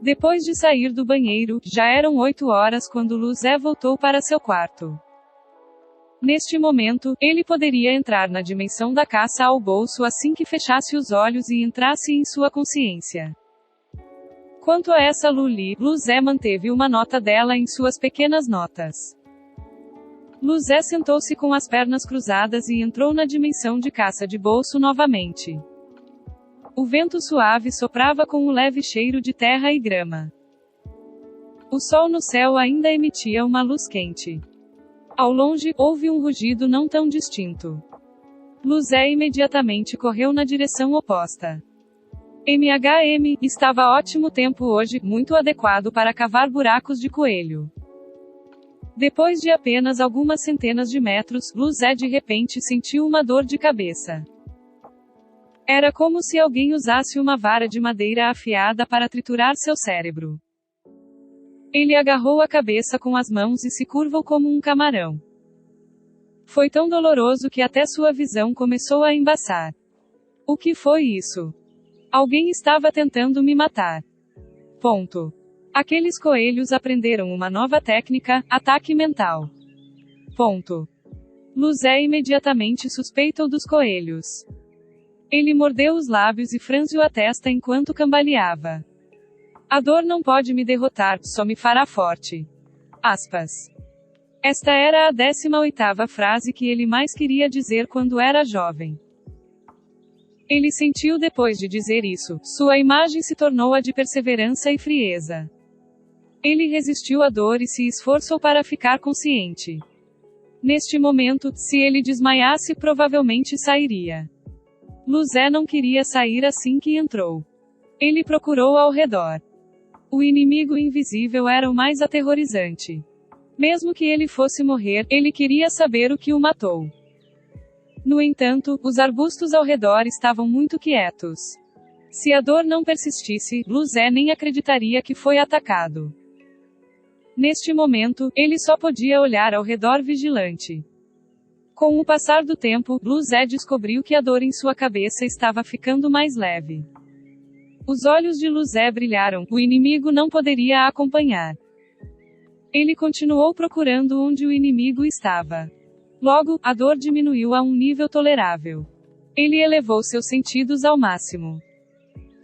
Depois de sair do banheiro, já eram 8 horas quando Luzé voltou para seu quarto. Neste momento, ele poderia entrar na dimensão da caça ao bolso assim que fechasse os olhos e entrasse em sua consciência. Quanto a essa Luli, Luzé manteve uma nota dela em suas pequenas notas. Luzé sentou-se com as pernas cruzadas e entrou na dimensão de caça de bolso novamente. O vento suave soprava com um leve cheiro de terra e grama. O sol no céu ainda emitia uma luz quente. Ao longe, houve um rugido não tão distinto. Luzé imediatamente correu na direção oposta. Estava ótimo tempo hoje, muito adequado para cavar buracos de coelho. Depois de apenas algumas centenas de metros, Luzé de repente sentiu uma dor de cabeça. Era como se alguém usasse uma vara de madeira afiada para triturar seu cérebro. Ele agarrou a cabeça com as mãos e se curvou como um camarão. Foi tão doloroso que até sua visão começou a embaçar. O que foi isso? Alguém estava tentando me matar. Ponto. Aqueles coelhos aprenderam uma nova técnica, ataque mental. Ponto. Luzé imediatamente suspeitou dos coelhos. Ele mordeu os lábios e franziu a testa enquanto cambaleava. A dor não pode me derrotar, só me fará forte. Aspas. Esta era a 18ª frase que ele mais queria dizer quando era jovem. Ele sentiu depois de dizer isso, sua imagem se tornou a de perseverança e frieza. Ele resistiu à dor e se esforçou para ficar consciente. Neste momento, se ele desmaiasse, provavelmente sairia. Luzé não queria sair assim que entrou. Ele procurou ao redor. O inimigo invisível era o mais aterrorizante. Mesmo que ele fosse morrer, ele queria saber o que o matou. No entanto, os arbustos ao redor estavam muito quietos. Se a dor não persistisse, Luzé nem acreditaria que foi atacado. Neste momento, ele só podia olhar ao redor vigilante. Com o passar do tempo, Luzé descobriu que a dor em sua cabeça estava ficando mais leve. Os olhos de Luzé brilharam, o inimigo não poderia a acompanhar. Ele continuou procurando onde o inimigo estava. Logo, a dor diminuiu a um nível tolerável. Ele elevou seus sentidos ao máximo.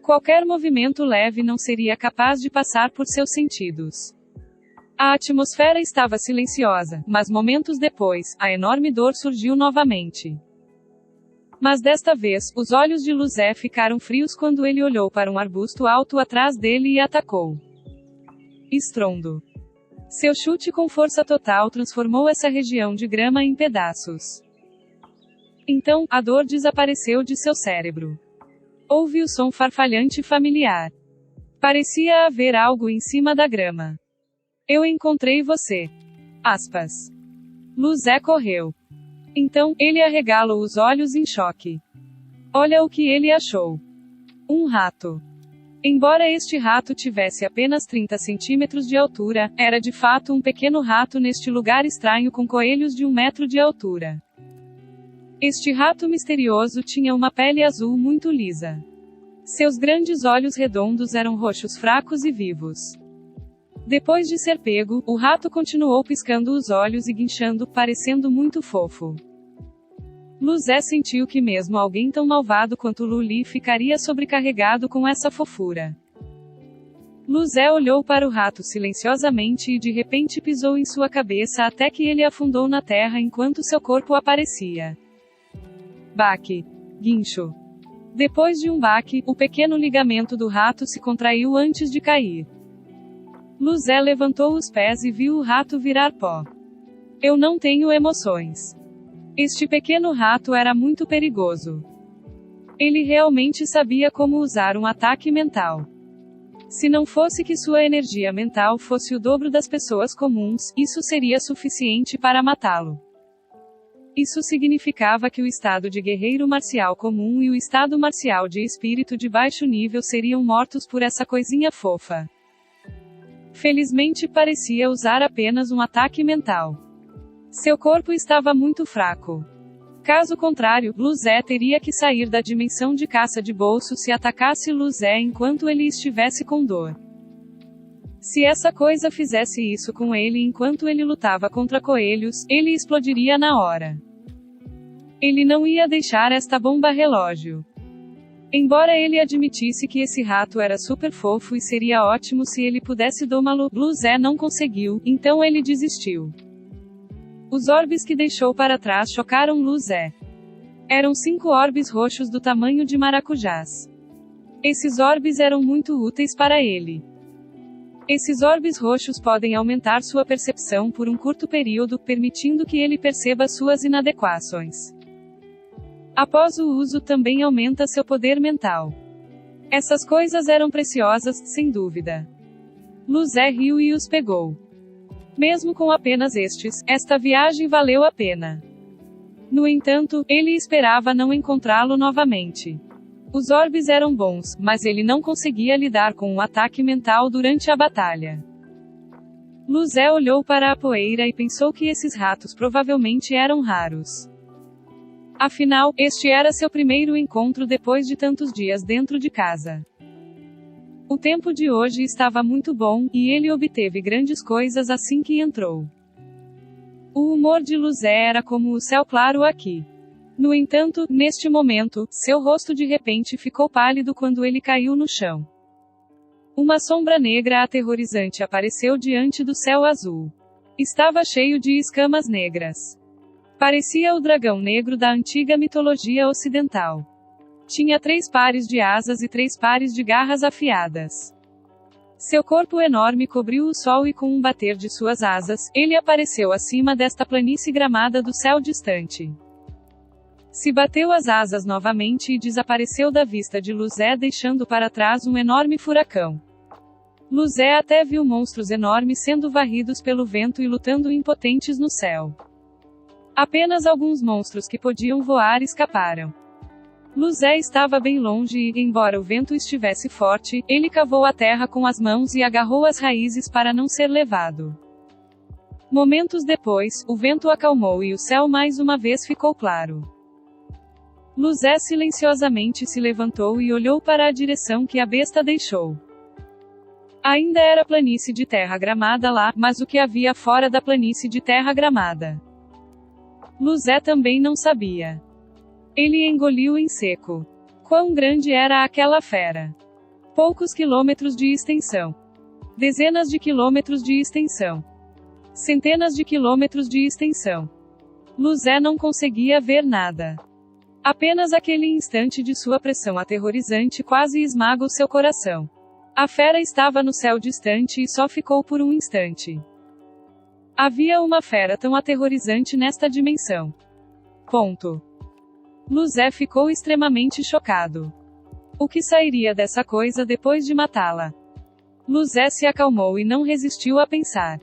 Qualquer movimento leve não seria capaz de passar por seus sentidos. A atmosfera estava silenciosa, mas momentos depois, a enorme dor surgiu novamente. Mas desta vez, os olhos de Luzé ficaram frios quando ele olhou para um arbusto alto atrás dele e atacou. Estrondo. Seu chute com força total transformou essa região de grama em pedaços. Então, a dor desapareceu de seu cérebro. Houve o som farfalhante familiar. Parecia haver algo em cima da grama. Eu encontrei você. Aspas. Luzé correu. Então, ele arregalou os olhos em choque. Olha o que ele achou. Um rato. Embora este rato tivesse apenas 30 centímetros de altura, era de fato um pequeno rato neste lugar estranho com coelhos de 1 metro de altura. Este rato misterioso tinha uma pele azul muito lisa. Seus grandes olhos redondos eram roxos fracos e vivos. Depois de ser pego, o rato continuou piscando os olhos e guinchando, parecendo muito fofo. Luzé sentiu que mesmo alguém tão malvado quanto Luli ficaria sobrecarregado com essa fofura. Luzé olhou para o rato silenciosamente e de repente pisou em sua cabeça até que ele afundou na terra enquanto seu corpo aparecia. Baque. Guincho. Depois de um baque, o pequeno ligamento do rato se contraiu antes de cair. Luzé levantou os pés e viu o rato virar pó. Eu não tenho emoções. Este pequeno rato era muito perigoso. Ele realmente sabia como usar um ataque mental. Se não fosse que sua energia mental fosse o dobro das pessoas comuns, isso seria suficiente para matá-lo. Isso significava que o estado de guerreiro marcial comum e o estado marcial de espírito de baixo nível seriam mortos por essa coisinha fofa. Felizmente parecia usar apenas um ataque mental. Seu corpo estava muito fraco. Caso contrário, Luzé teria que sair da dimensão de caça de bolso se atacasse Luzé enquanto ele estivesse com dor. Se essa coisa fizesse isso com ele enquanto ele lutava contra coelhos, ele explodiria na hora. Ele não ia deixar esta bomba relógio. Embora ele admitisse que esse rato era super fofo e seria ótimo se ele pudesse domá-lo, Blue Zé não conseguiu, então ele desistiu. Os orbes que deixou para trás chocaram Blue Zé. Eram 5 orbes roxos do tamanho de maracujás. Esses orbes eram muito úteis para ele. Esses orbes roxos podem aumentar sua percepção por um curto período, permitindo que ele perceba suas inadequações. Após o uso, também aumenta seu poder mental. Essas coisas eram preciosas, sem dúvida. Blue Zé riu e os pegou. Mesmo com apenas estes, esta viagem valeu a pena. No entanto, ele esperava não encontrá-lo novamente. Os orbes eram bons, mas ele não conseguia lidar com um ataque mental durante a batalha. Blue Zé olhou para a poeira e pensou que esses ratos provavelmente eram raros. Afinal, este era seu primeiro encontro depois de tantos dias dentro de casa. O tempo de hoje estava muito bom, e ele obteve grandes coisas assim que entrou. O humor de Blue Zé era como o céu claro aqui. No entanto, neste momento, seu rosto de repente ficou pálido quando ele caiu no chão. Uma sombra negra aterrorizante apareceu diante do céu azul. Estava cheio de escamas negras. Parecia o dragão negro da antiga mitologia ocidental. Tinha 3 pares de asas e 3 pares de garras afiadas. Seu corpo enorme cobriu o sol e com um bater de suas asas, ele apareceu acima desta planície gramada do céu distante. Se bateu as asas novamente e desapareceu da vista de Blue Zé, deixando para trás um enorme furacão. Blue Zé até viu monstros enormes sendo varridos pelo vento e lutando impotentes no céu. Apenas alguns monstros que podiam voar escaparam. Blue Zé estava bem longe e, embora o vento estivesse forte, ele cavou a terra com as mãos e agarrou as raízes para não ser levado. Momentos depois, o vento acalmou e o céu mais uma vez ficou claro. Blue Zé silenciosamente se levantou e olhou para a direção que a besta deixou. Ainda era planície de terra gramada lá, mas o que havia fora da planície de terra gramada? Blue Zé também não sabia. Ele engoliu em seco. Quão grande era aquela fera? Poucos quilômetros de extensão. Dezenas de quilômetros de extensão. Centenas de quilômetros de extensão. Blue Zé não conseguia ver nada. Apenas aquele instante de sua pressão aterrorizante quase esmaga o seu coração. A fera estava no céu distante e só ficou por um instante. Havia uma fera tão aterrorizante nesta dimensão. Ponto. Blue Zé ficou extremamente chocado. O que sairia dessa coisa depois de matá-la? Blue Zé se acalmou e não resistiu a pensar.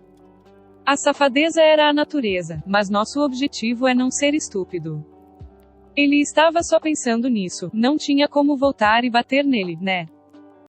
A safadeza era a natureza, mas nosso objetivo é não ser estúpido. Ele estava só pensando nisso, não tinha como voltar e bater nele, né?